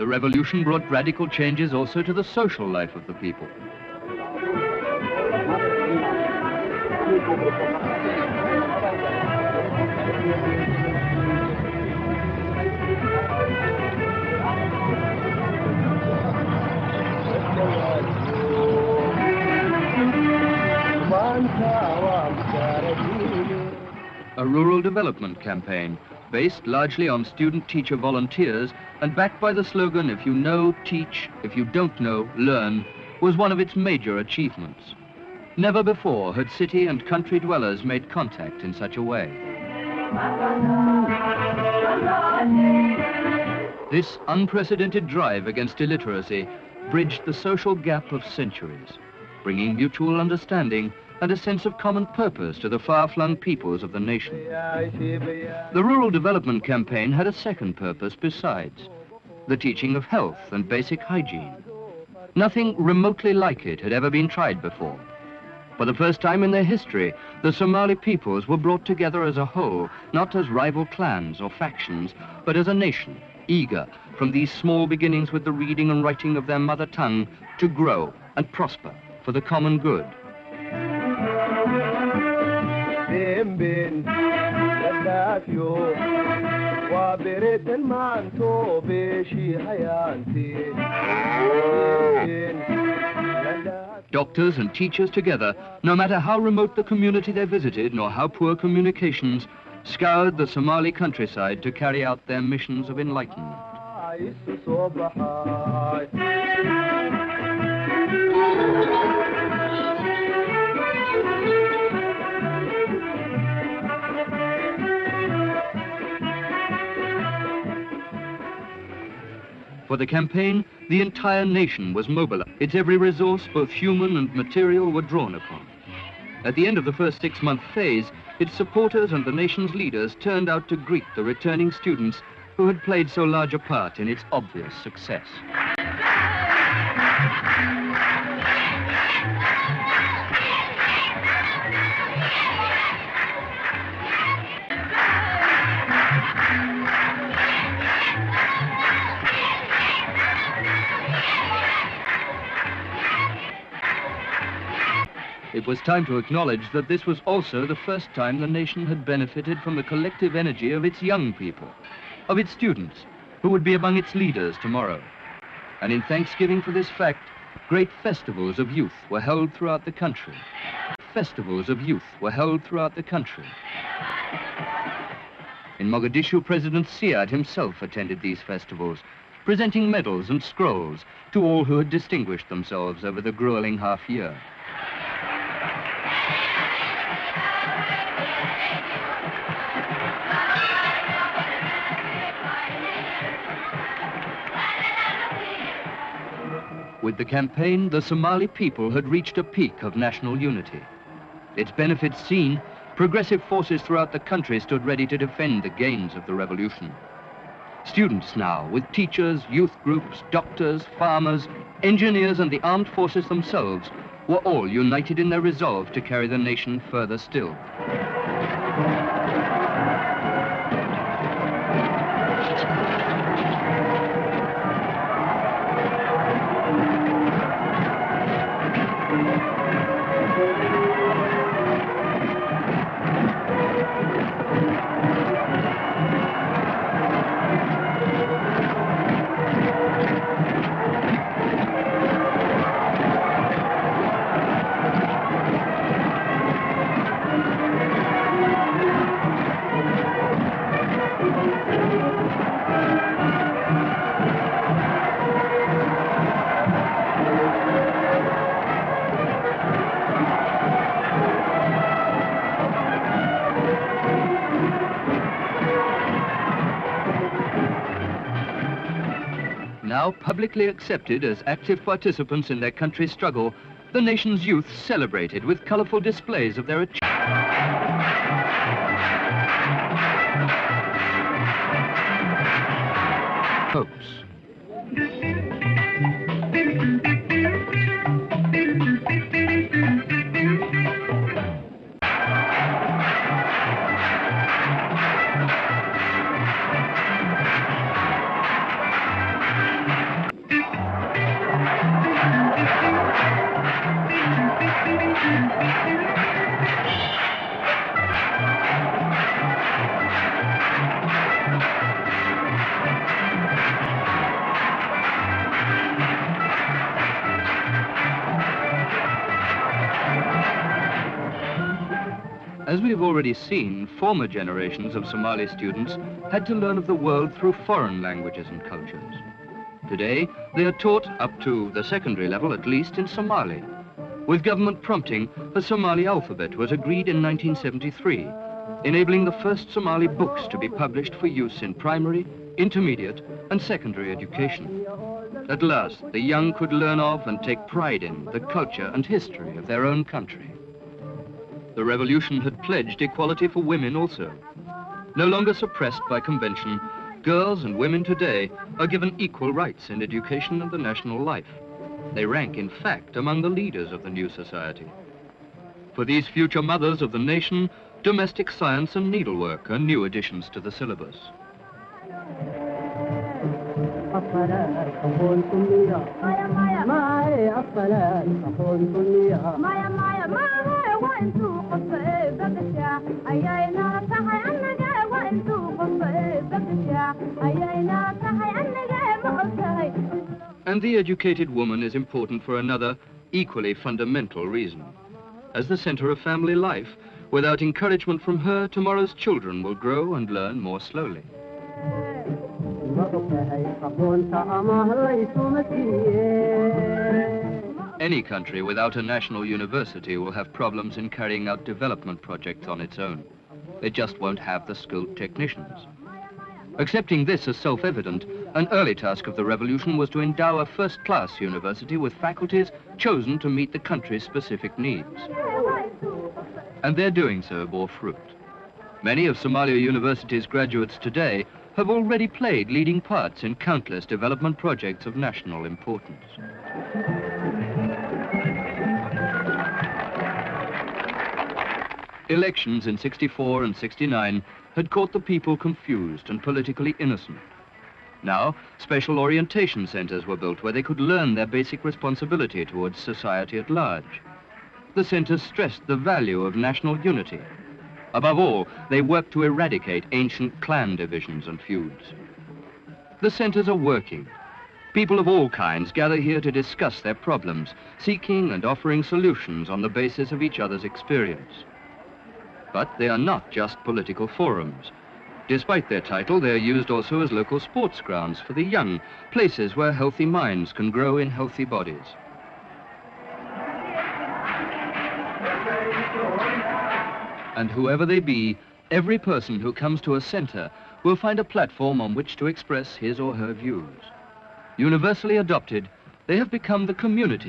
The revolution brought radical changes also to the social life of the people. A rural development campaign based largely on student-teacher volunteers and backed by the slogan, "If you know, teach; if you don't know, learn," was one of its major achievements. Never before had city and country dwellers made contact in such a way. This unprecedented drive against illiteracy bridged the social gap of centuries, bringing mutual understanding and a sense of common purpose to the far-flung peoples of the nation. The Rural Development Campaign had a second purpose besides, the teaching of health and basic hygiene. Nothing remotely like it had ever been tried before. For the first time in their history, the Somali peoples were brought together as a whole, not as rival clans or factions, but as a nation, eager, from these small beginnings with the reading and writing of their mother tongue, to grow and prosper for the common good. Doctors and teachers together, no matter how remote the community they visited nor how poor communications, scoured the Somali countryside to carry out their missions of enlightenment. For the campaign, the entire nation was mobilized. Its every resource, both human and material, were drawn upon. At the end of the first 6-month phase, its supporters and the nation's leaders turned out to greet the returning students who had played so large a part in its obvious success. It was time to acknowledge that this was also the first time the nation had benefited from the collective energy of its young people, of its students, who would be among its leaders tomorrow. And in thanksgiving for this fact, great festivals of youth were held throughout the country. Festivals of youth were held throughout the country. In Mogadishu, President Siad himself attended these festivals, presenting medals and scrolls to all who had distinguished themselves over the grueling half-year. With the campaign, the Somali people had reached a peak of national unity. Its benefits seen, progressive forces throughout the country stood ready to defend the gains of the revolution. Students now, with teachers, youth groups, doctors, farmers, engineers, and the armed forces themselves, were all united in their resolve to carry the nation further still. Now publicly accepted as active participants in their country's struggle, the nation's youth celebrated with colorful displays of their achievements. As we've already seen, former generations of Somali students had to learn of the world through foreign languages and cultures. Today, they are taught up to the secondary level, at least, in Somali. With government prompting, a Somali alphabet was agreed in 1973, enabling the first Somali books to be published for use in primary, intermediate, and secondary education. At last, the young could learn of and take pride in the culture and history of their own country. The revolution had pledged equality for women also. No longer suppressed by convention, girls and women today are given equal rights in education and the national life. They rank, in fact, among the leaders of the new society. For these future mothers of the nation, domestic science and needlework are new additions to the syllabus. And the educated woman is important for another, equally fundamental reason. As the center of family life, without encouragement from her, tomorrow's children will grow and learn more slowly. Any country without a national university will have problems in carrying out development projects on its own. They just won't have the skilled technicians. Accepting this as self-evident, an early task of the revolution was to endow a first-class university with faculties chosen to meet the country's specific needs. And their doing so bore fruit. Many of Somalia University's graduates today have already played leading parts in countless development projects of national importance. Elections in '64 and '69 had caught the people confused and politically innocent. Now, special orientation centers were built where they could learn their basic responsibility towards society at large. The centers stressed the value of national unity. Above all, they worked to eradicate ancient clan divisions and feuds. The centers are working. People of all kinds gather here to discuss their problems, seeking and offering solutions on the basis of each other's experience. But they are not just political forums. Despite their title, they are used also as local sports grounds for the young, places where healthy minds can grow in healthy bodies. And whoever they be, every person who comes to a center will find a platform on which to express his or her views. Universally adopted, they have become the community